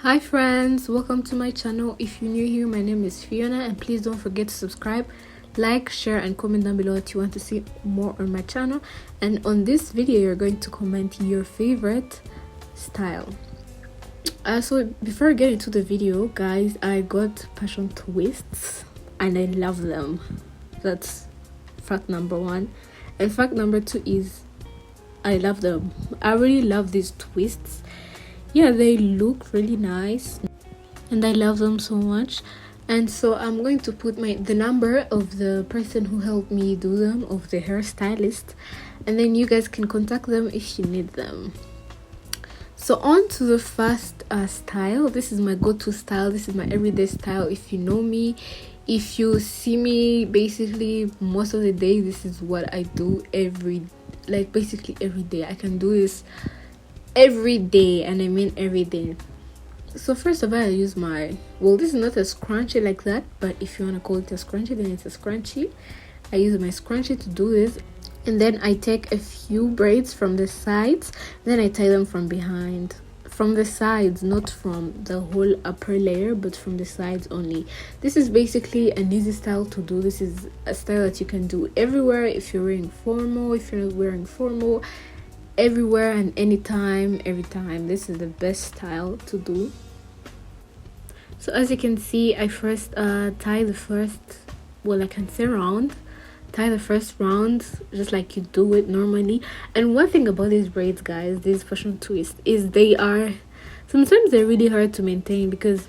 Hi friends, welcome to my channel. If you're new here, my name is Fiona, and please don't forget to subscribe, like, share and comment down below what you want to see more on my channel. And on this video you're going to comment your favorite style. So before I get into the video, guys, I got passion twists and I love them. That's fact number one. And fact number two is I love them. I really love these twists. Yeah, they look really nice and I love them so much. And so I'm going to put the number of the person who helped me do them, of the hairstylist, and then you guys can contact them if you need them. So on to the first style. This is my go-to style. This is my everyday style. If you know me, if you see me basically most of the day, this is what I do basically every day. I can do this every day, and I mean every day. So first of all, I use this is not a scrunchie like that, but if you want to call it a scrunchie, then it's a scrunchie. I use my scrunchie to do this, and then I take a few braids from the sides, then I tie them from behind, from the sides, not from the whole upper layer, but from the sides only. This is basically an easy style to do. This is a style that you can do everywhere. If you're wearing formal, if you're not wearing formal, everywhere and anytime, every time. This is the best style to do. So as you can see, I first tie the first, I can say round. Tie the first round just like you do it normally. And one thing about these braids, guys, these fashion twists, is sometimes they're really hard to maintain because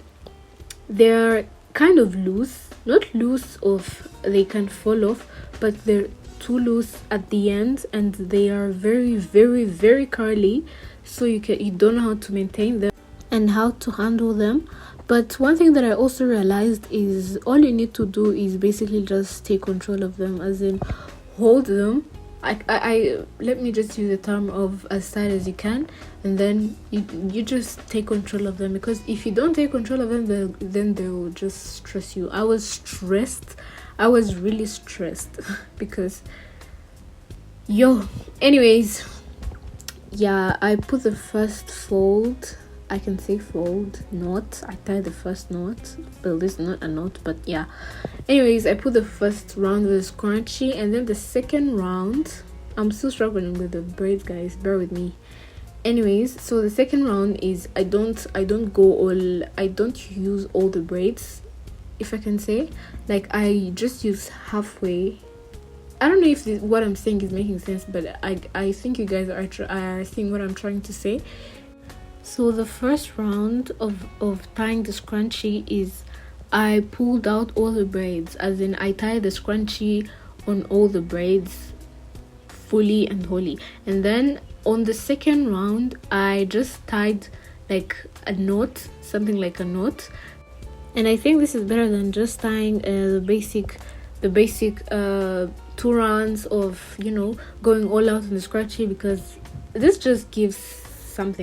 they're kind of loose. Not loose of they can fall off, but they're too loose at the end, and they are very, very, very curly, so you don't know how to maintain them and how to handle them. But one thing that I also realized is all you need to do is basically just take control of them, as in hold them. I let me just use the term of as tight as you can, and then you just take control of them, because if you don't take control of them, then they'll just stress you. I was really stressed because anyways, yeah, I put the first fold, I can say fold, knot. I tied the first knot. Well, this is not a knot, but yeah. Anyways, I put the first round with the scrunchie, and then the second round, I'm still struggling with the braids, guys, bear with me. Anyways, so the second round is I don't use all the braids, if I can say. Like, I just use halfway. I don't know if what I'm saying is making sense, but I think you guys are seeing what I'm trying to say. So the first round of tying the scrunchie is I pulled out all the braids, as in I tied the scrunchie on all the braids fully and wholly. And then on the second round, I just tied like a knot, something like a knot. And I think this is better than just tying the basic 2 rounds of, going all out on the scrunchie, because this just gives some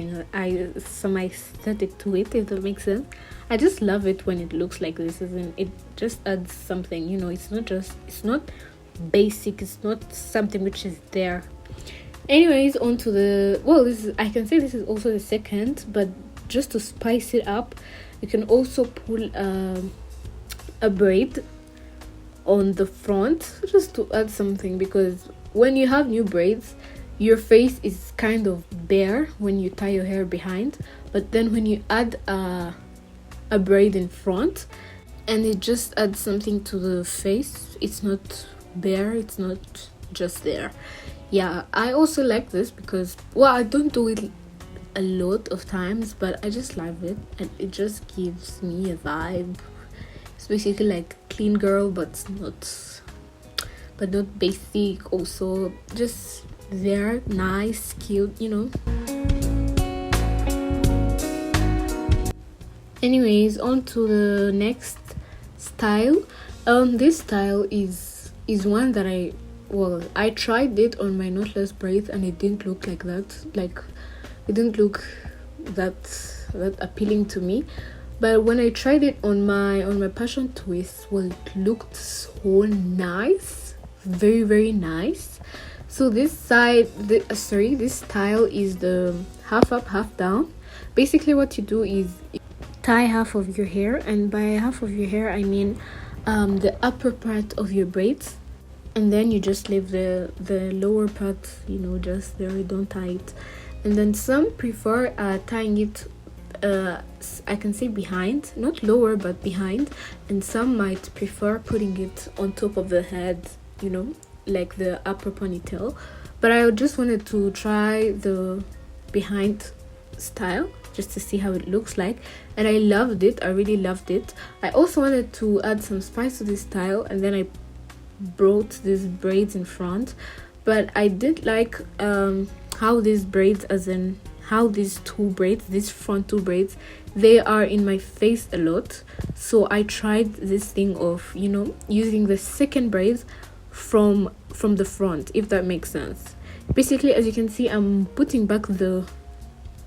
aesthetic to it, if that makes sense. I just love it when it looks like this, and it just adds something, it's not basic, it's not something which is there. Anyways, on to the I can say this is also the second, but just to spice it up, you can also pull a braid on the front just to add something, because when you have new braids, your face is kind of bare when you tie your hair behind, but then when you add a braid in front, and it just adds something to the face, it's not bare, it's not just there. Yeah, I also like this because, I don't do it a lot of times, but I just love it, and it just gives me a vibe. It's basically like clean girl, but not basic, also just there, nice, cute, Anyways, on to the next style. This style is one that I tried it on my knotless braids, and it didn't look like that. Like, it didn't look that appealing to me. But when I tried it on my passion twist, it looked so nice, very, very nice. So this style is the half up, half down. Basically what you do is tie half of your hair, and by half of your hair I mean the upper part of your braids, and then you just leave the lower part, you know, just there, don't tie it. And then some prefer tying it I can say behind, not lower but behind, and some might prefer putting it on top of the head, you know, like the upper ponytail. But I just wanted to try the behind style just to see how it looks like, and I loved it. I really loved it. I also wanted to add some spice to this style, and then I brought these braids in front. But I did like how these braids, as in how these two braids, these front two braids, they are in my face a lot. So I tried this thing of, you know, using the second braids from the front, if that makes sense. Basically, as you can see, I'm putting back the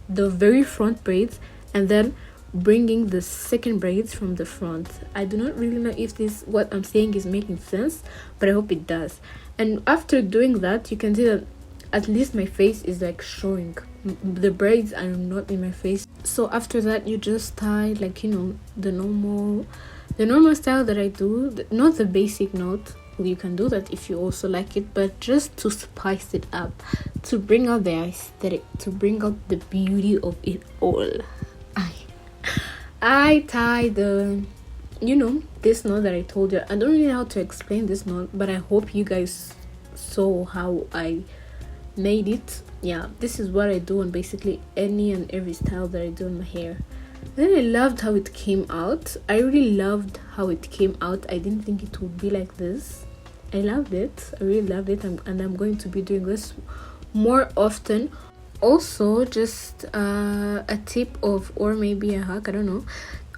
very front braids and then bringing the second braids from the front. I do not really know if this, what I'm saying, is making sense, but I hope it does. And after doing that, you can see that at least my face is like showing. The braids are not in my face. So after that, you just tie, like, you know, the normal style that I do, not the basic knot. You can do that if you also like it, but just to spice it up, to bring out the aesthetic, to bring out the beauty of it all, I tie the, you know, this knot that I told you. I don't really know how to explain this knot, but I hope you guys saw how I made it. Yeah, this is what I do on basically any and every style that I do on my hair. Then I loved how it came out. I really loved how it came out. I didn't think it would be like this. I loved it. I really loved it, and I'm going to be doing this more often. Also, just a tip of, or maybe a hack, I don't know,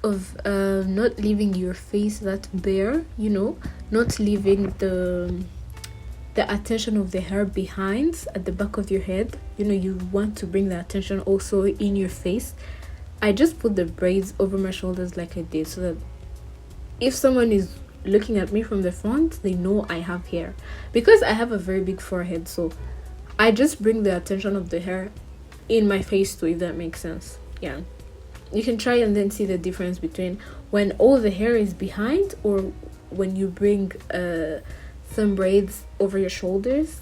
of not leaving your face that bare, you know, not leaving the attention of the hair behind at the back of your head. You know, you want to bring the attention also in your face. I just put the braids over my shoulders like I did, so that if someone is looking at me from the front, they know I have hair, because I have a very big forehead. So I just bring the attention of the hair in my face too, if that makes sense. Yeah, you can try and then see the difference between when all the hair is behind or when you bring some braids over your shoulders.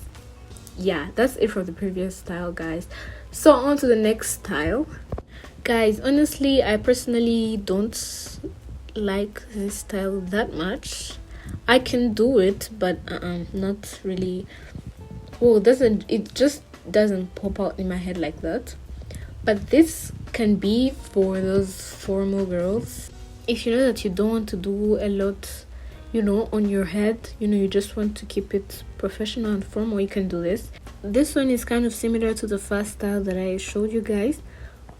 Yeah, that's it for the previous style, guys. So on to the next style. Guys, honestly, I personally don't like this style that much. I can do it, but not really. Well, it just doesn't pop out in my head like that. But this can be for those formal girls. If you know that you don't want to do a lot, you know, on your head, you know, you just want to keep it professional and formal, you can do this. This one is kind of similar to the first style that I showed you guys.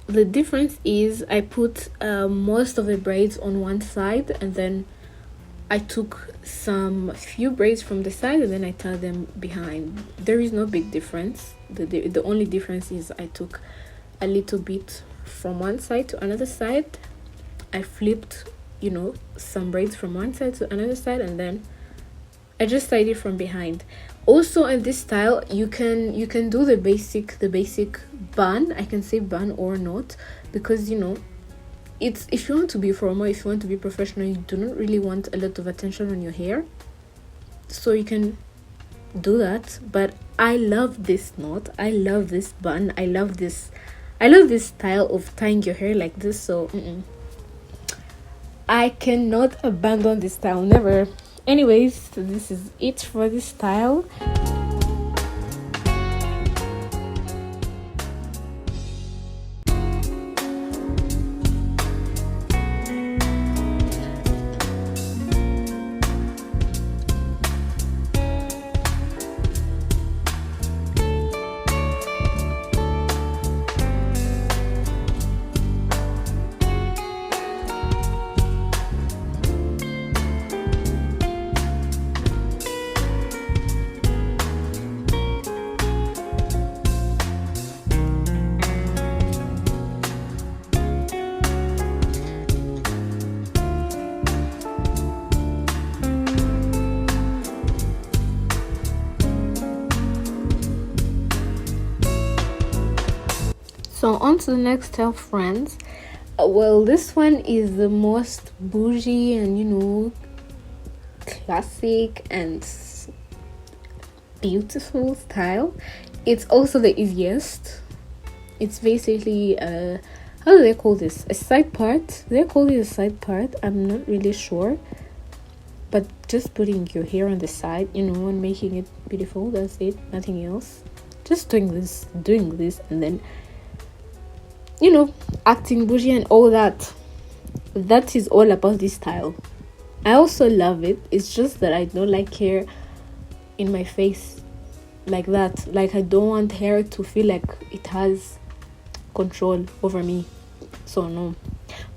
The difference is I put most of the braids on one side, and then I took some few braids from the side and then I tied them behind. There is no big difference. The only difference is I took a little bit from one side to another side. I flipped, you know, some braids from one side to another side, and then I just tied it from behind. Also, in this style, you can do the basic bun. I can say bun or not, because, you know, it's, if you want to be formal, if you want to be professional, you do not really want a lot of attention on your hair, so you can do that. But I love this knot, I love this bun, I love this style of tying your hair like this. So I cannot abandon this style, never. Anyways, so this is it for this style. So on to the next style, friends. Well, this one is the most bougie and, you know, classic and beautiful style. It's also the easiest. It's basically how do they call this, a side part? They call it a side part, I'm not really sure, but just putting your hair on the side, you know, and making it beautiful. That's it, nothing else. Just doing this, and then, you know, acting bougie and all that. That is all about this style. I also love it. It's just that I don't like hair in my face like that. Like, I don't want hair to feel like it has control over me. So no,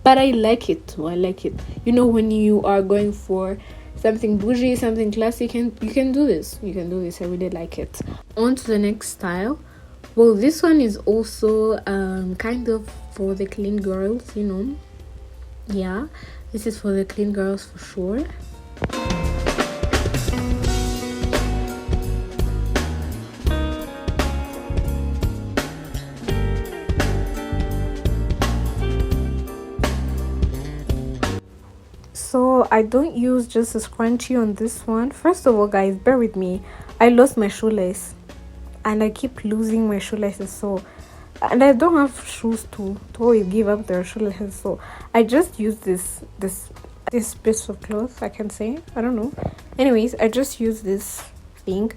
but I like it too. I like it. You know, when you are going for something bougie, something classic, and you can do this. I really like it. On to the next style. Well, this one is also kind of for the clean girls, you know. Yeah, this is for the clean girls for sure. So I don't use just a scrunchie on this one. First of all, guys, bear with me. I lost my shoelace and I keep losing my shoelaces, so, and I don't have shoes to always give up their shoelaces, so I just use this piece of cloth, I can say, I don't know. Anyways, I just use this thing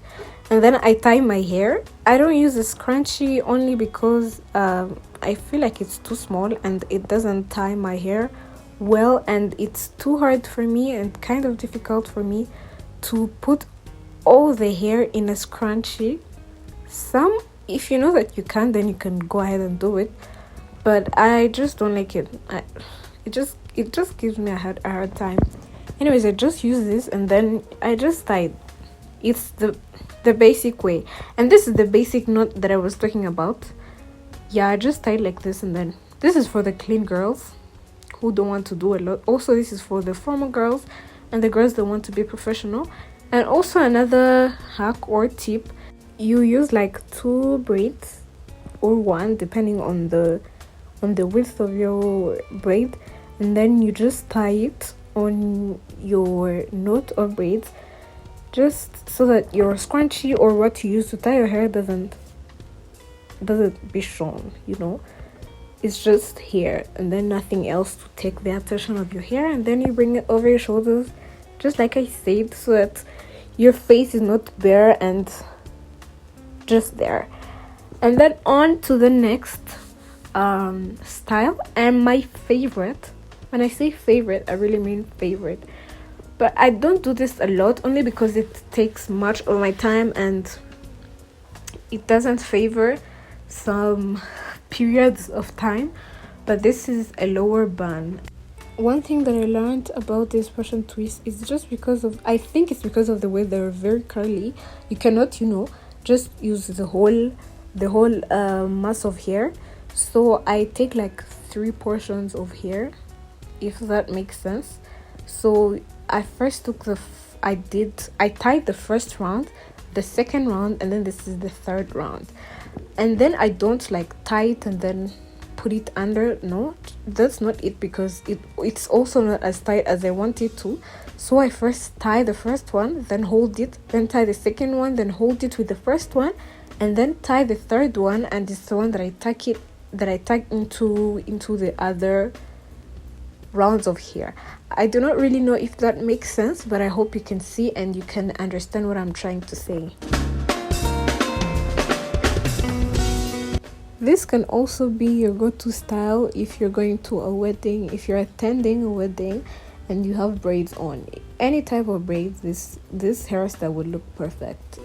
and then I tie my hair. I don't use a scrunchie only because I feel like it's too small and it doesn't tie my hair well, and it's too hard for me and kind of difficult for me to put all the hair in a scrunchie. Some, if you know that you can, then you can go ahead and do it, but I just don't like it. It just gives me a hard time. Anyways, I just use this and then I just tie it. It's the basic way, and this is the basic knot that I was talking about. Yeah, I just tie it like this, and then this is for the clean girls who don't want to do a lot. Also, this is for the formal girls and the girls that want to be professional. And also another hack or tip, you use like 2 braids or 1 depending on the width of your braid, and then you just tie it on your knot or braids, just so that your scrunchie or what you use to tie your hair doesn't be shown, you know. It's just hair and then nothing else to take the attention of your hair, and then you bring it over your shoulders, just like I said, so that your face is not bare and just there. And then on to the next style, and my favorite. When I say favorite, I really mean favorite, but I don't do this a lot only because it takes much of my time and it doesn't favor some periods of time. But this is a lower bun. One thing that I learned about this Russian twist is just because of, I think it's because of the way they're very curly. You cannot, you know, just use the whole mass of hair. So I take like 3 portions of hair, if that makes sense. So I first took I tied the first round, the second round, and then this is the third round. And then I don't like tie it and then put it under. No, that's not it, because it's also not as tight as I want it to. So I first tie the first one, then hold it, then tie the second one, then hold it with the first one, and then tie the third one, and it's the one that I tuck into the other rounds of hair. I do not really know if that makes sense, but I hope you can see and you can understand what I'm trying to say. This can also be your go-to style if you're going to a wedding, if you're attending a wedding and you have braids on. Any type of braids, this hairstyle would look perfect.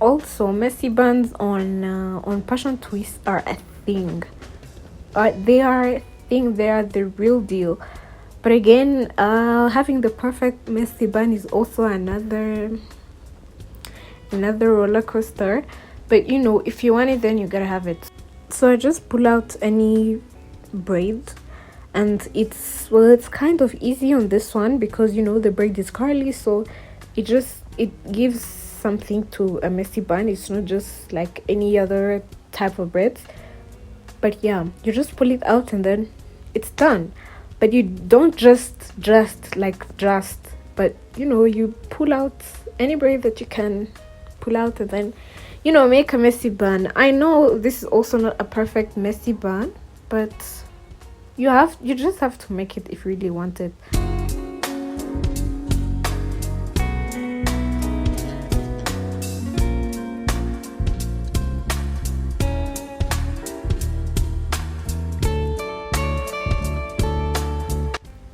Also, messy buns on passion twists are a thing. They are a thing. They are the real deal. But again, having the perfect messy bun is also another roller coaster. But you know, if you want it, then you gotta have it. So I just pull out any braid, and it's kind of easy on this one because, you know, the braid is curly, so it gives something to a messy bun. It's not just like any other type of braids. But yeah, you just pull it out and then it's done. But you don't just but you know, you pull out any braid that you can pull out and then, you know, make a messy bun. I know this is also not a perfect messy bun, but you just have to make it if you really want it.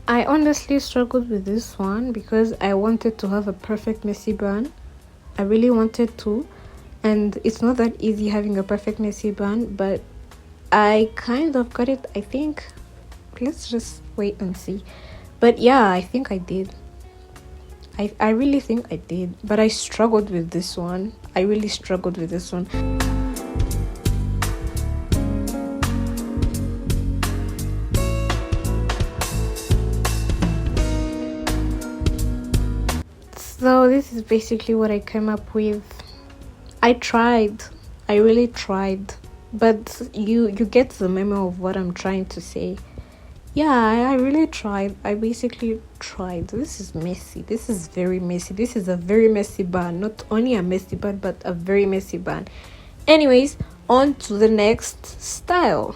I honestly struggled with this one because I wanted to have a perfect messy bun. I really wanted to, and it's not that easy having a perfect messy bun, but I kind of got it, I think. Let's just wait and see. But yeah, I think I did. I really think I did, but I struggled with this one. I really struggled with this one. So this is basically what I came up with. I really tried, but you get the memo of what I'm trying to say. Yeah, I really tried. I basically tried. This is messy. This is very messy. This is a very messy bun. Not only a messy bun, but a very messy bun. Anyways, on to the next style.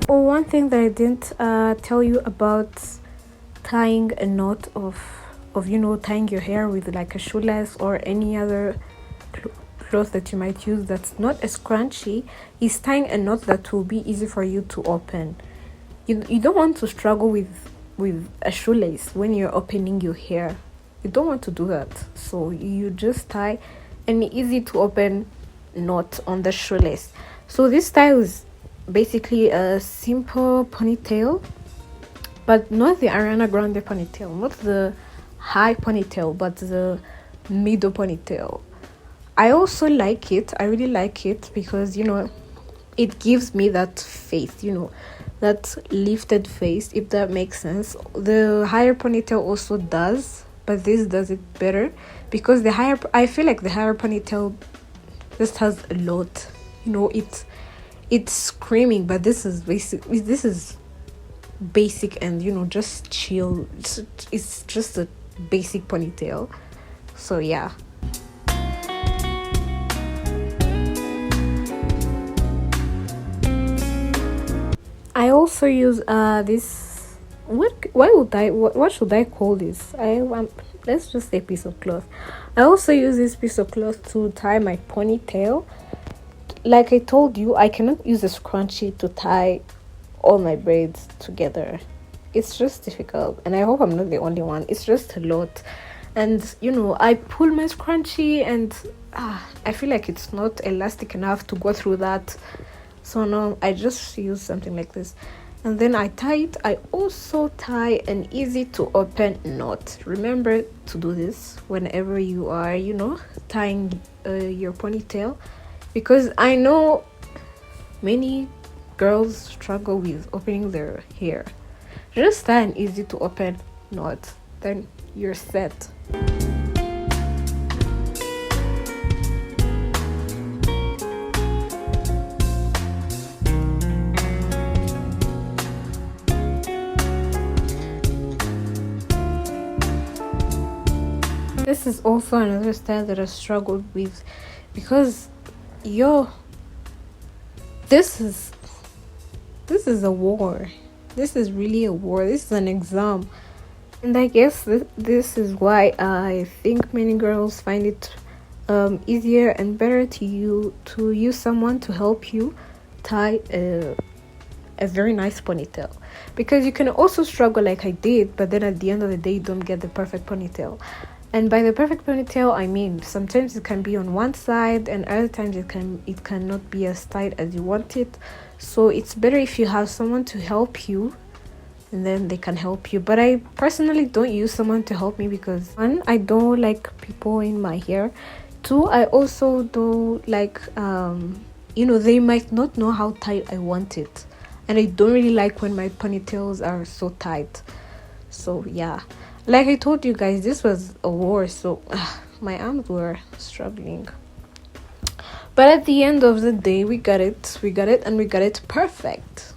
Oh, one thing that I didn't tell you about tying a knot of you know, tying your hair with like a shoelace or any other cloth that you might use that's not as scrunchy, is tying a knot that will be easy for you to open. You don't want to struggle with a shoelace when you're opening your hair. You don't want to do that. So you just tie an easy to open knot on the shoelace. So this style is basically a simple ponytail, but not the Ariana Grande ponytail, not the high ponytail, but the middle ponytail. I also like it. I really like it because, you know, it gives me that face, you know, that lifted face, if that makes sense. The higher ponytail also does, but this does it better because I feel like the higher ponytail just has a lot, you know, it's screaming, but this is basic and, you know, just chill. It's just a basic ponytail. So yeah, I also use this, what should I call this? Let's just say piece of cloth. I also use this piece of cloth to tie my ponytail. Like I told you, I cannot use a scrunchie to tie all my braids together. It's just difficult, and I hope I'm not the only one. It's just a lot, and you know, I pull my scrunchie and I feel like it's not elastic enough to go through that. So no, I just use something like this, and then I tie it. I also tie an easy to open knot. Remember to do this whenever you are, you know, tying your ponytail, because I know many girls struggle with opening their hair. Just tie an easy to open knot, then you're set. This is also another style that I struggled with because this is a war. This is really a war. This is an exam. And I guess this is why I think many girls find it easier and better to use someone to help you tie a very nice ponytail, because you can also struggle like I did, but then at the end of the day you don't get the perfect ponytail. And by the perfect ponytail, I mean sometimes it can be on one side and other times it cannot be as tight as you want it. So it's better if you have someone to help you, and then they can help you. But I personally don't use someone to help me because, one, I don't like people in my hair. Two, I also don't like, you know, they might not know how tight I want it. and I don't really like when my ponytails are so tight. So yeah, like I told you guys, this was a war, so my arms were struggling. But at the end of the day, we got it, and we got it perfect.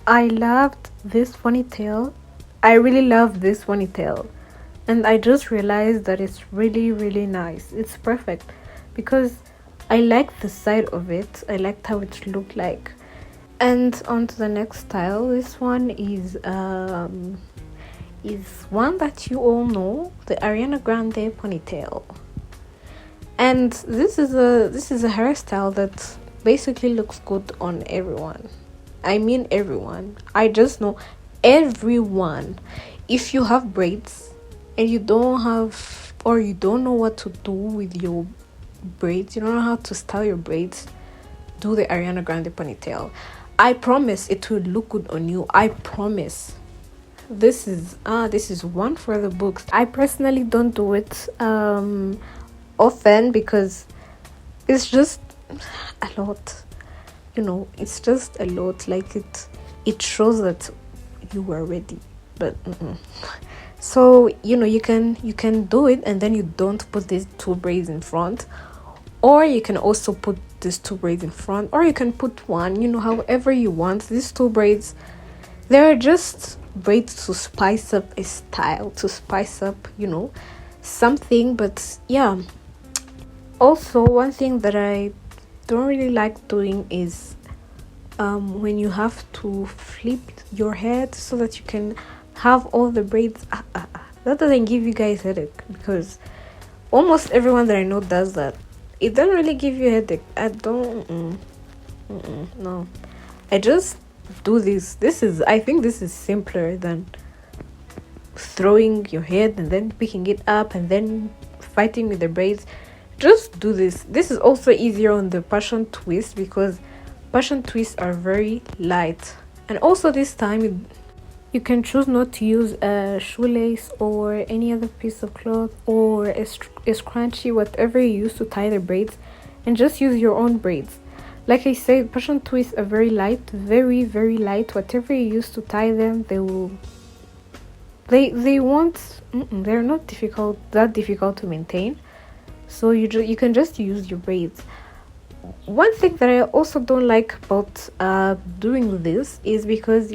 I loved this ponytail. I really love this ponytail. And I just realized that it's really, really nice. It's perfect because I like the side of it. I liked how it looked like. And on to the next style. This one is one that you all know, the Ariana Grande ponytail. And this is a hairstyle that basically looks good on everyone. I mean everyone. I just know everyone. If you have braids and you don't know what to do with your braids, you don't know how to style your braids, do the Ariana Grande ponytail. I promise it will look good on you. I promise. This is one for the books. I personally don't do it often because it's just a lot. It's just a lot. Like it shows that you were ready, but so you can do it, and then you don't put these two braids in front, or you can also put these two braids in front, or you can put one, however you want. These two braids, they're just braids to spice up a style, to spice up something. But yeah, also one thing that I don't really like doing is when you have to flip your head so that you can have all the braids. That doesn't give you guys headache, because almost everyone that I know does that. It doesn't really give you headache. I don't no, I just do this. I think this is simpler than throwing your head and then picking it up and then fighting with the braids. Just do this. This is also easier on the passion twist because passion twists are very light. And also this time you can choose not to use a shoelace or any other piece of cloth or a scrunchie, whatever you use to tie the braids, and just use your own braids. Like I said, passion twists are very light, very, very light. Whatever you use to tie them, they're not that difficult to maintain. So you can just use your braids. One thing that I also don't like about doing this is because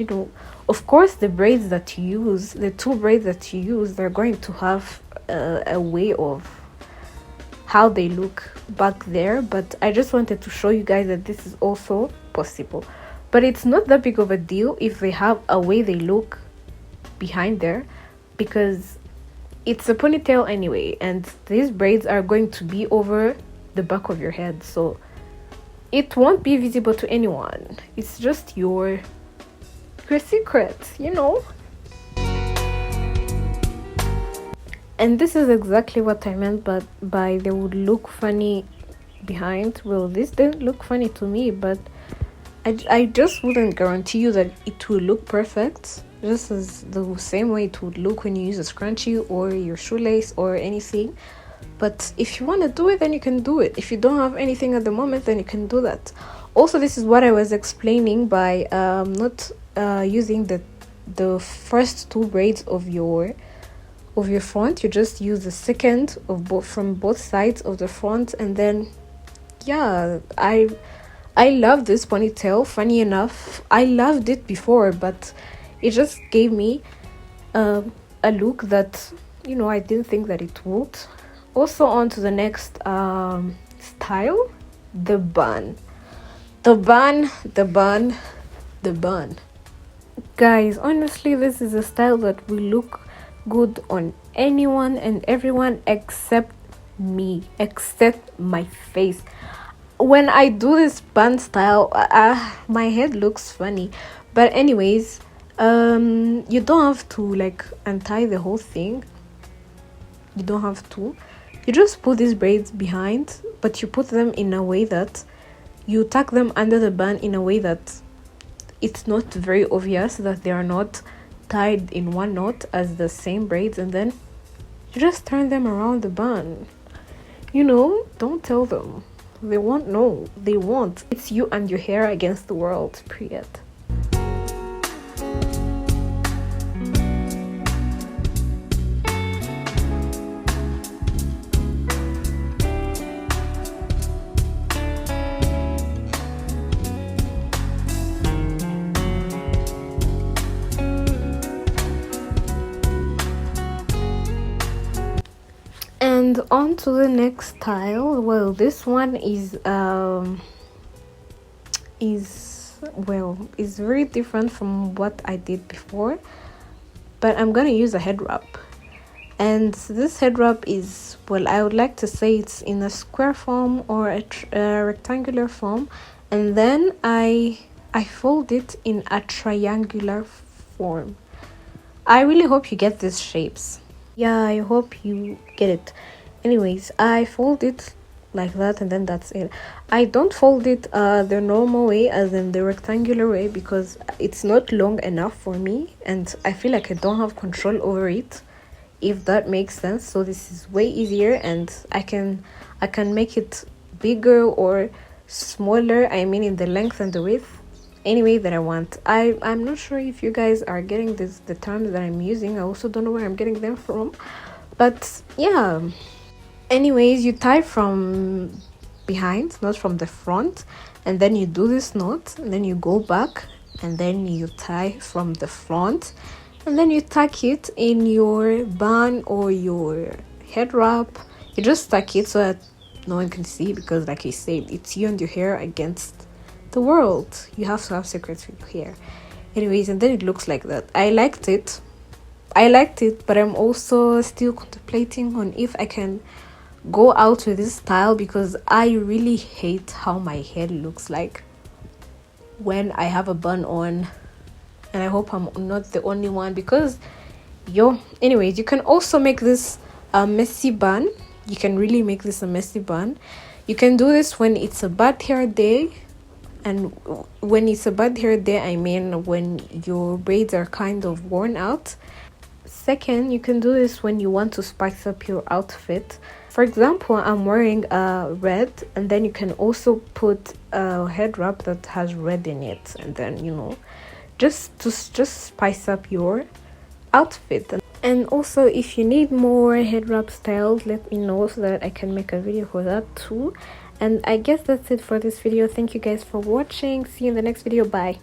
of course the braids that you use, the two braids that you use, they're going to have a way of how they look back there. But I just wanted to show you guys that this is also possible. But it's not that big of a deal if they have a way they look behind there, because it's a ponytail anyway, and these braids are going to be over the back of your head, so it won't be visible to anyone. It's just your secret, And this is exactly what I meant by they would look funny behind. Well, this didn't look funny to me, but I just wouldn't guarantee you that it will look perfect. Just as the same way it would look when you use a scrunchie or your shoelace or anything. But if you want to do it, then you can do it. If you don't have anything at the moment, then you can do that. Also, this is what I was explaining by not using the first two braids of your front. You just use the second from both sides of the front, and then yeah, I love this ponytail. Funny enough, I loved it before, but it just gave me a look that I didn't think that it would. Also, on to the next style, the bun. Guys, honestly, this is a style that will look good on anyone and everyone except me, except my face. when I do this bun style, my head looks funny. But anyways, you don't have to like untie the whole thing. You don't have to. You just put these braids behind, but you put them in a way that you tuck them under the bun in a way that it's not very obvious that they are not tied in one knot as the same braids, and then you just turn them around the bun. You know, don't tell them. They won't know. They won't. It's you and your hair against the world, period. And on to the next style. Well, this one is very different from what I did before, but I'm gonna use a head wrap. And this head wrap is, well, I would like to say it's in a square form or a rectangular form, and then I fold it in a triangular form. I really hope you get these shapes. Yeah, I hope you get it. Anyways, I fold it like that, and then that's it. I don't fold it the normal way, as in the rectangular way, because it's not long enough for me, and I feel like I don't have control over it, if that makes sense. So this is way easier, and I can make it bigger or smaller, I mean in the length and the width, any way that I want. I'm not sure if you guys are getting the terms that I'm using. I also don't know where I'm getting them from, but yeah. Anyways, you tie from behind, not from the front, and then you do this knot, and then you go back, and then you tie from the front, and then you tuck it in your bun or your head wrap. You just tuck it so that no one can see, because like I said, it's you and your hair against the world. You have to have secrets with your hair. Anyways, and then it looks like that. I liked it, but I'm also still contemplating on if I can go out with this style, because I really hate how my head looks like when I have a bun on, and I hope I'm not the only one, because anyways, you can also make this a messy bun. You can really make this a messy bun. You can do this when it's a bad hair day, and when it's a bad hair day, I mean when your braids are kind of worn out. Second, you can do this when you want to spice up your outfit. For example, I'm wearing red, and then you can also put a head wrap that has red in it, and then, you know, just spice up your outfit. And also, if you need more head wrap styles, let me know so that I can make a video for that too. And I guess that's it for this video. Thank you guys for watching. See you in the next video. Bye.